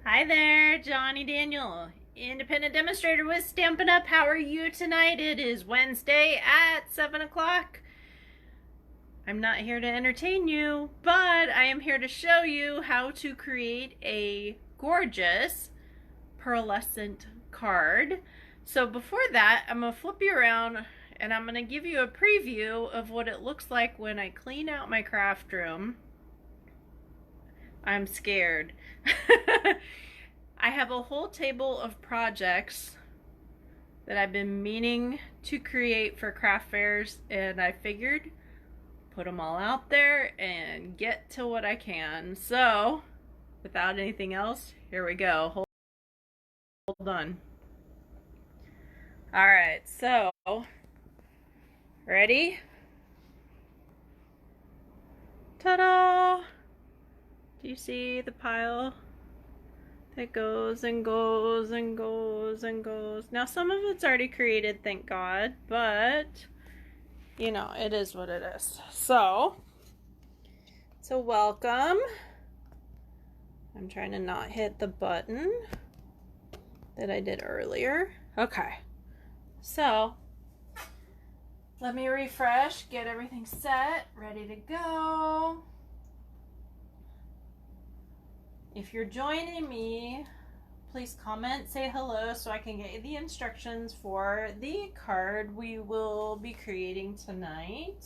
Hi there, Johnny Daniel, independent demonstrator with Stampin' Up. How are you tonight? It is Wednesday at 7 o'clock. I'm not here to entertain you, but I am here to show you how to create a gorgeous pearlescent card. So before that, I'm going to flip you around and I'm going to give you a preview of what it looks like when I clean out my craft room. I'm scared. I have a whole table of projects that I've been meaning to create for craft fairs, and I figured put them all out there and get to what I can. So without anything else, here we go. Hold on. All right, so ready? Ta-da! Do you see the pile that goes and goes and goes and goes? Now some of it's already created, thank God, but you know, it is what it is. So welcome. I'm trying to not hit the button that I did earlier. Okay, so let me refresh, get everything set, ready to go. If you're joining me, please comment, say hello so I can get you the instructions for the card we will be creating tonight.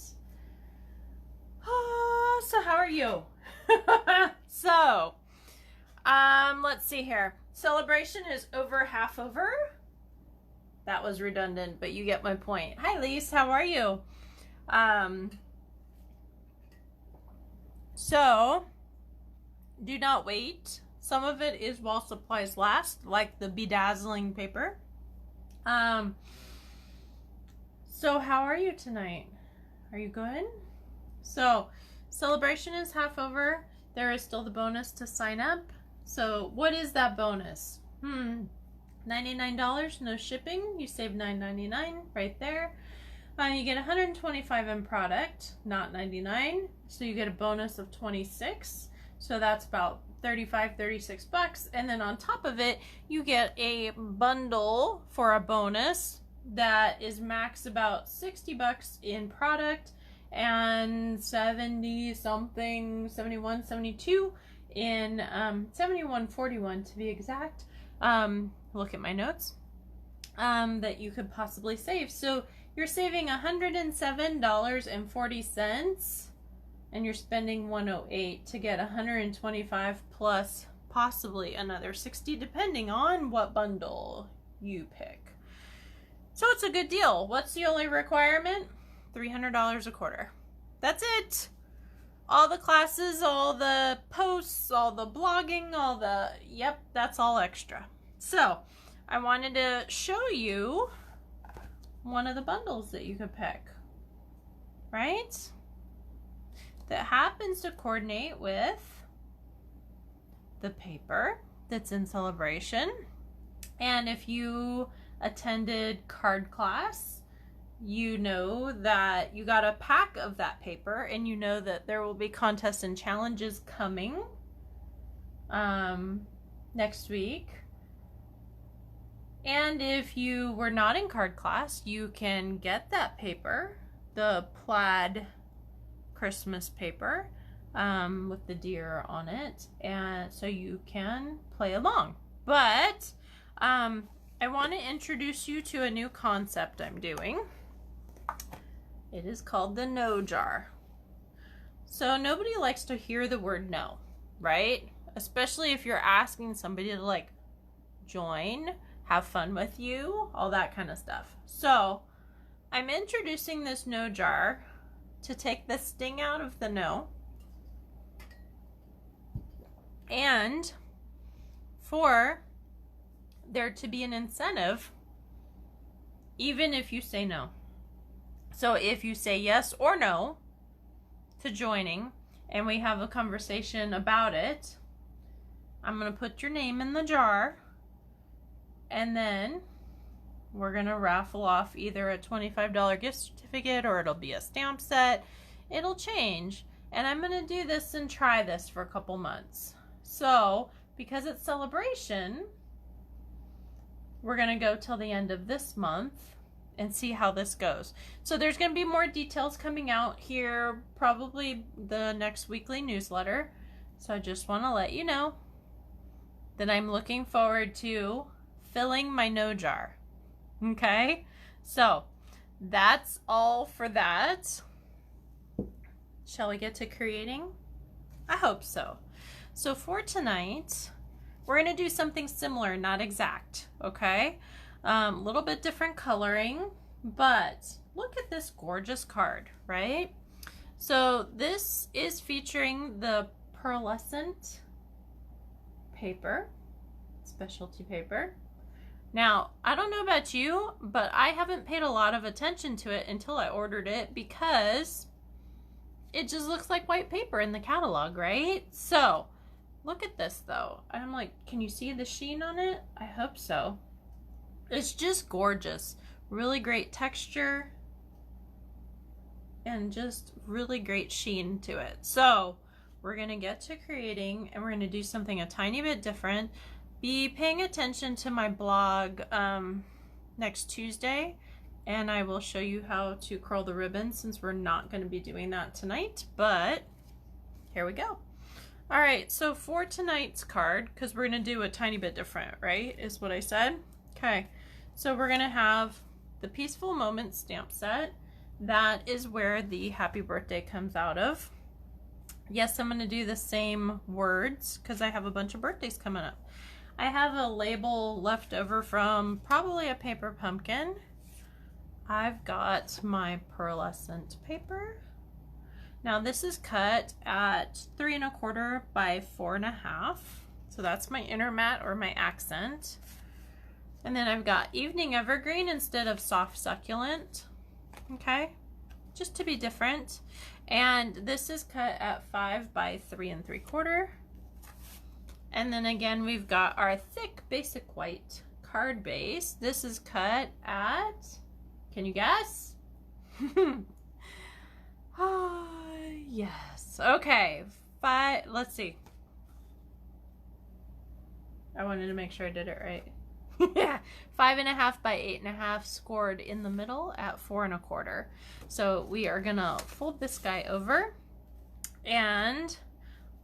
So how are you? So, let's see here. Celebration is over, half over. That was redundant, but you get my point. Hi, Lise, how are you? So, do not wait. Some of it is while supplies last, like the bedazzling paper. So how are you tonight? Are you good? So, celebration is half over. There is still the bonus to sign up. So, what is that bonus? $99, no shipping. You save $9.99 right there. You get $125 in product, not $99. So you get a bonus of $26. So that's about $35-36, and then on top of it you get a bundle for a bonus that is max about $60 in product and 70 something, 71, 72 in 71.41 to be exact. Look at my notes. That you could possibly save. So you're saving $107.40. and you're spending $108 to get $125 plus possibly another $60 depending on what bundle you pick. So it's a good deal. What's the only requirement? $300 a quarter. That's it. All the classes, all the posts, all the blogging, all the, yep, that's all extra. So I wanted to show you one of the bundles that you could pick, right? That happens to coordinate with the paper that's in celebration. And if you attended card class, you know that you got a pack of that paper, and you know that there will be contests and challenges coming next week. And if you were not in card class, you can get that paper, the plaid Christmas paper with the deer on it, and so you can play along. But I want to introduce you to a new concept I'm doing. It is called the no jar. So nobody likes to hear the word no, right? Especially if you're asking somebody to like join, have fun with you, all that kind of stuff. So I'm introducing this no jar to take the sting out of the no, and for there to be an incentive even if you say no. So if you say yes or no to joining and we have a conversation about it, I'm going to put your name in the jar, and then we're going to raffle off either a $25 gift certificate or it'll be a stamp set. It'll change. And I'm going to do this and try this for a couple months. So because it's celebration, we're going to go till the end of this month and see how this goes. So there's going to be more details coming out here, probably the next weekly newsletter. So I just want to let you know that I'm looking forward to filling my no jar. Okay? So that's all for that. Shall we get to creating? I hope so. So for tonight, we're going to do something similar, not exact, okay? A little bit different coloring, but look at this gorgeous card, right? So this is featuring the pearlescent paper, specialty paper. Now, I don't know about you, but I haven't paid a lot of attention to it until I ordered it because it just looks like white paper in the catalog, right? So look at this though. I'm like, can you see the sheen on it? I hope so. It's just gorgeous. Really great texture and just really great sheen to it. So we're gonna get to creating and we're gonna do something a tiny bit different. Be paying attention to my blog next Tuesday, and I will show you how to curl the ribbon since we're not going to be doing that tonight, but here we go. All right, so for tonight's card, because we're going to do a tiny bit different, right, is what I said. Okay, so we're going to have the Peaceful Moments stamp set. That is where the happy birthday comes out of. Yes, I'm going to do the same words because I have a bunch of birthdays coming up. I have a label left over from probably a paper pumpkin. I've got my pearlescent paper. Now this is cut at 3 1/4 by 4 1/2. So that's my inner mat or my accent. And then I've got Evening Evergreen instead of Soft Succulent. Okay, just to be different. And this is cut at 5 by 3 3/4. And then again, we've got our thick basic white card base. This is cut at, can you guess? Oh, yes. Okay, let's see. I wanted to make sure I did it right. Yeah, 5 1/2 by 8 1/2, scored in the middle at 4 1/4. So we are gonna fold this guy over, and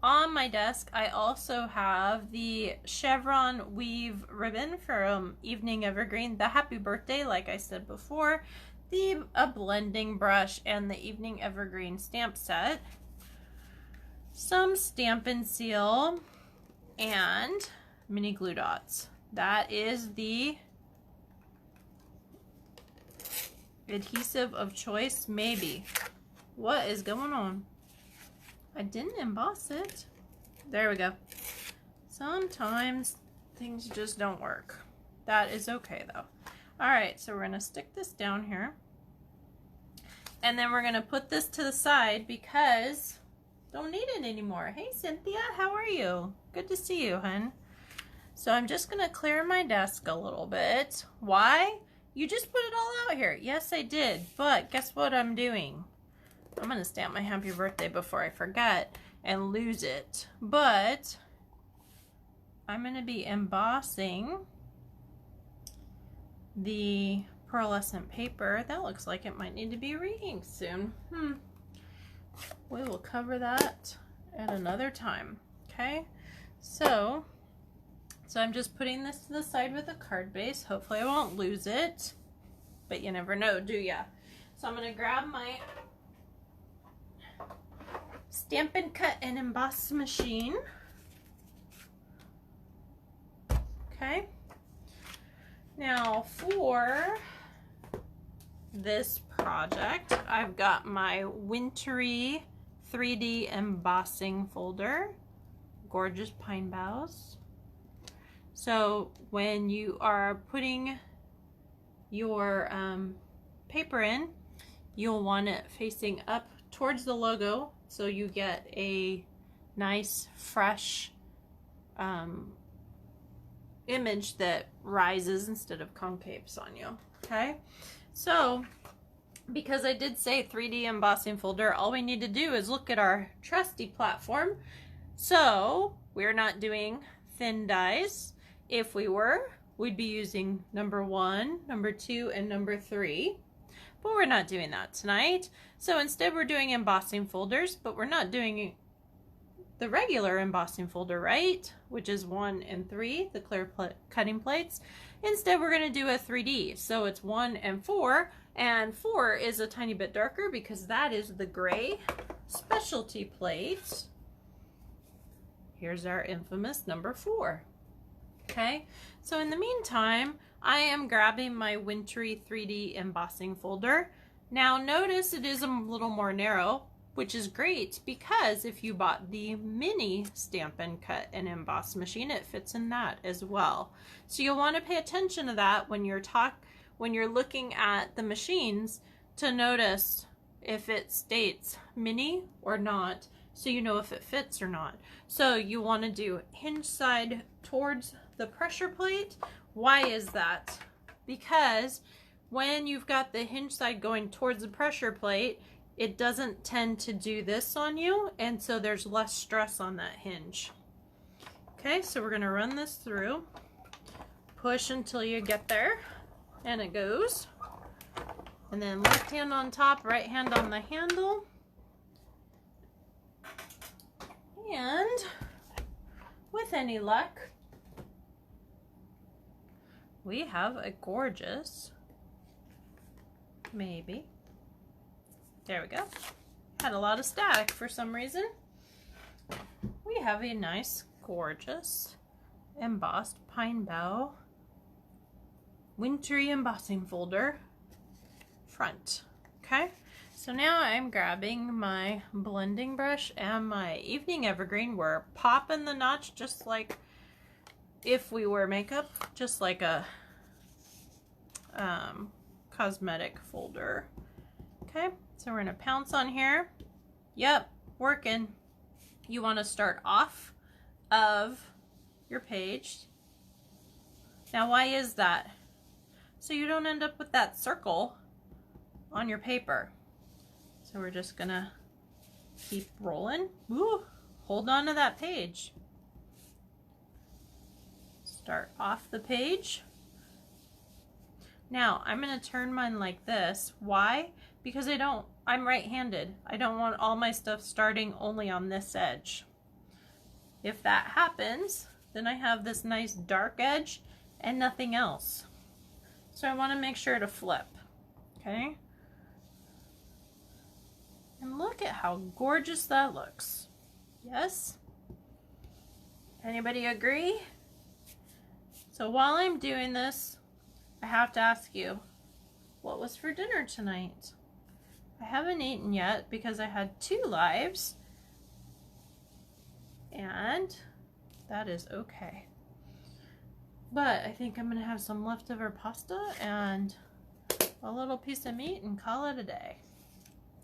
on my desk, I also have the chevron weave ribbon from Evening Evergreen, the happy birthday, like I said before, a blending brush, and the Evening Evergreen stamp set, some Stampin' Seal, and mini glue dots. That is the adhesive of choice, maybe. What is going on? I didn't emboss it. There we go. Sometimes things just don't work. That is okay though. All right, so we're gonna stick this down here. And then we're gonna put this to the side because don't need it anymore. Hey Cynthia, how are you? Good to see you, hun. So I'm just gonna clear my desk a little bit. Why? You just put it all out here. Yes, I did, but guess what I'm doing? I'm going to stamp my happy birthday before I forget and lose it. But I'm going to be embossing the pearlescent paper. That looks like it might need to be reading soon. We will cover that at another time. Okay, so I'm just putting this to the side with a card base. Hopefully I won't lose it, but you never know, do ya? So I'm going to grab my Stampin' Cut and Emboss machine. Okay. Now for this project, I've got my Wintry 3D embossing folder. Gorgeous pine boughs. So when you are putting your paper in, you'll want it facing up towards the logo so you get a nice fresh image that rises instead of concaves on you. Okay, so because I did say 3D embossing folder, all we need to do is look at our trusty platform. So we're not doing thin dies. If we were, we'd be using number 1, number 2, and number 3. But we're not doing that tonight. So instead we're doing embossing folders, but we're not doing the regular embossing folder, right? Which is 1 and 3, the clear cutting plates. Instead we're going to do a 3D. So it's 1 and 4, and 4 is a tiny bit darker because that is the gray specialty plate. Here's our infamous number 4. Okay, so in the meantime, I am grabbing my Wintry 3D embossing folder. Now notice it is a little more narrow, which is great because if you bought the mini Stampin' Cut and Emboss machine, it fits in that as well. So you'll want to pay attention to that when you're looking at the machines to notice if it states mini or not, so you know if it fits or not. So you want to do hinge side towards the pressure plate. Why is that? Because when you've got the hinge side going towards the pressure plate, it doesn't tend to do this on you, and so there's less stress on that hinge. Okay, so we're going to run this through. Push until you get there, and it goes. And then left hand on top, right hand on the handle. And with any luck, we have a gorgeous, maybe. There we go. Had a lot of static for some reason. We have a nice, gorgeous, embossed pine bough wintry embossing folder front. Okay, so now I'm grabbing my blending brush and my evening evergreen. We're popping the notch just like if we wear makeup, just like a cosmetic folder. Okay, so we're gonna pounce on here. Yep, working. You want to start off of your page. Now why is that? So you don't end up with that circle on your paper. So we're just gonna keep rolling. Ooh, hold on to that page. Start off the page. Now I'm gonna turn mine like this. Why? Because I'm right-handed. I don't want all my stuff starting only on this edge. If that happens, then I have this nice dark edge and nothing else. So I want to make sure to flip. Okay? And look at how gorgeous that looks. Yes? Anybody agree? So while I'm doing this, I have to ask you, what was for dinner tonight? I haven't eaten yet because I had 2 lives, and that is okay. But I think I'm gonna have some leftover pasta and a little piece of meat and call it a day.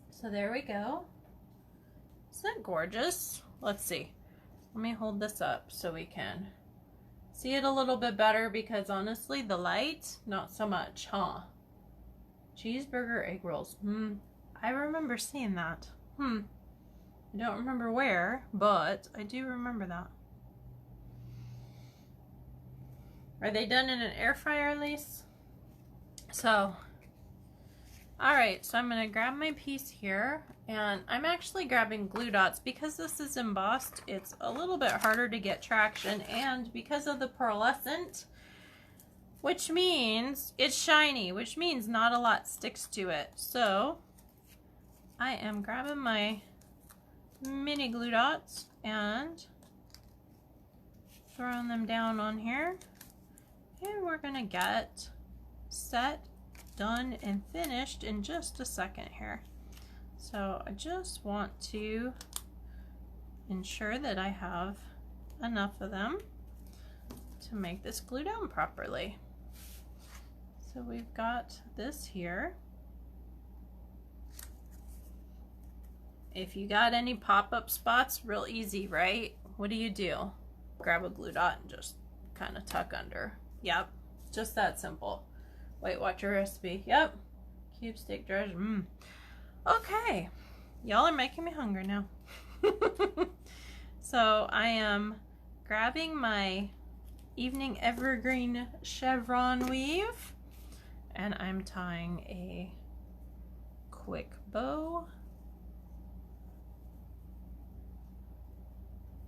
So there we go. Isn't that gorgeous? Let's see. Let me hold this up so we can see it a little bit better, because honestly, the light, not so much, huh? Cheeseburger egg rolls. I remember seeing that. I don't remember where, but I do remember that. Are they done in an air fryer at least? So, alright, so I'm going to grab my piece here, and I'm actually grabbing glue dots because this is embossed. It's a little bit harder to get traction, and because of the pearlescent, which means it's shiny, which means not a lot sticks to it. So I am grabbing my mini glue dots and throwing them down on here, and we're gonna get set, done, and finished in just a second here. So I just want to ensure that I have enough of them to make this glue down properly. So we've got this here. If you got any pop-up spots, real easy, right? What do? Grab a glue dot and just kind of tuck under. Yep, just that simple. Weight Watcher recipe. Yep, cube steak dredge. Okay, y'all are making me hungry now. So I am grabbing my evening evergreen chevron weave, and I'm tying a quick bow,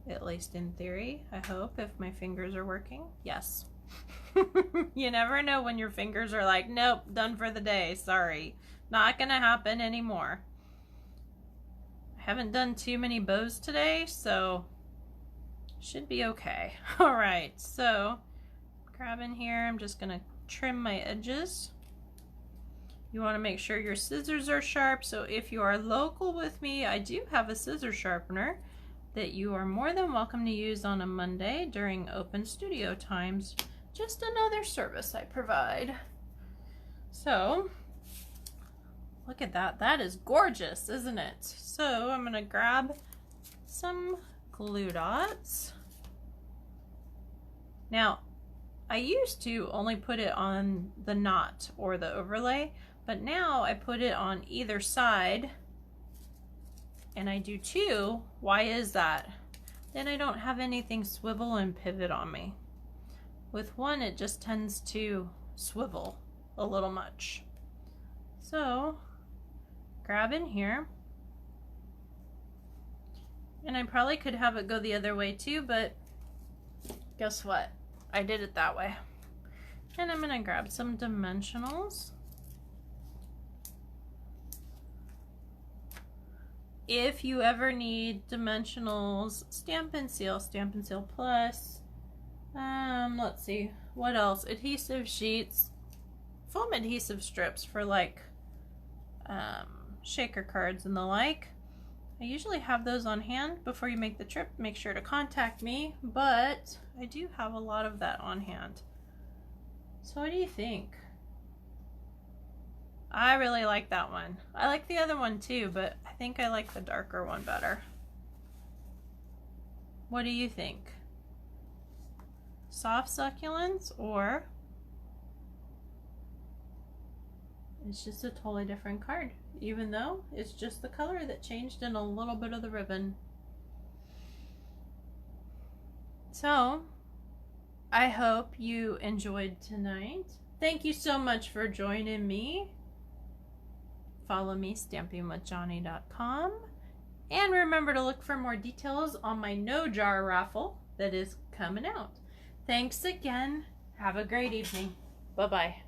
at least in theory. I hope, if my fingers are working. Yes. You never know when your fingers are like, nope, done for the day, sorry, not gonna happen anymore. I haven't done too many bows today, so should be okay. All right, so grab in here, I'm just gonna trim my edges. You want to make sure your scissors are sharp, so if you are local with me, I do have a scissor sharpener that you are more than welcome to use on a Monday during open studio times. Just another service I provide. So, look at that. That is gorgeous, isn't it? So, I'm going to grab some glue dots. Now, I used to only put it on the knot or the overlay, but now I put it on either side, and I do two. Why is that? Then I don't have anything swivel and pivot on me. With one, it just tends to swivel a little much. So, grab in here. And I probably could have it go the other way too, but guess what? I did it that way. And I'm gonna grab some dimensionals. If you ever need dimensionals, Stamp and Seal Plus, let's see, what else? Adhesive sheets, foam adhesive strips for like shaker cards and the like. I usually have those on hand before you make the trip. Make sure to contact me, but I do have a lot of that on hand. So what do you think? I really like that one. I like the other one too, but I think I like the darker one better. What do you think? Soft succulents, or it's just a totally different card, even though it's just the color that changed and a little bit of the ribbon. So, I hope you enjoyed tonight. Thank you so much for joining me. Follow me, stampingwithjohnny.com, and remember to look for more details on my No Jar raffle that is coming out. Thanks again. Have a great evening. Bye-bye.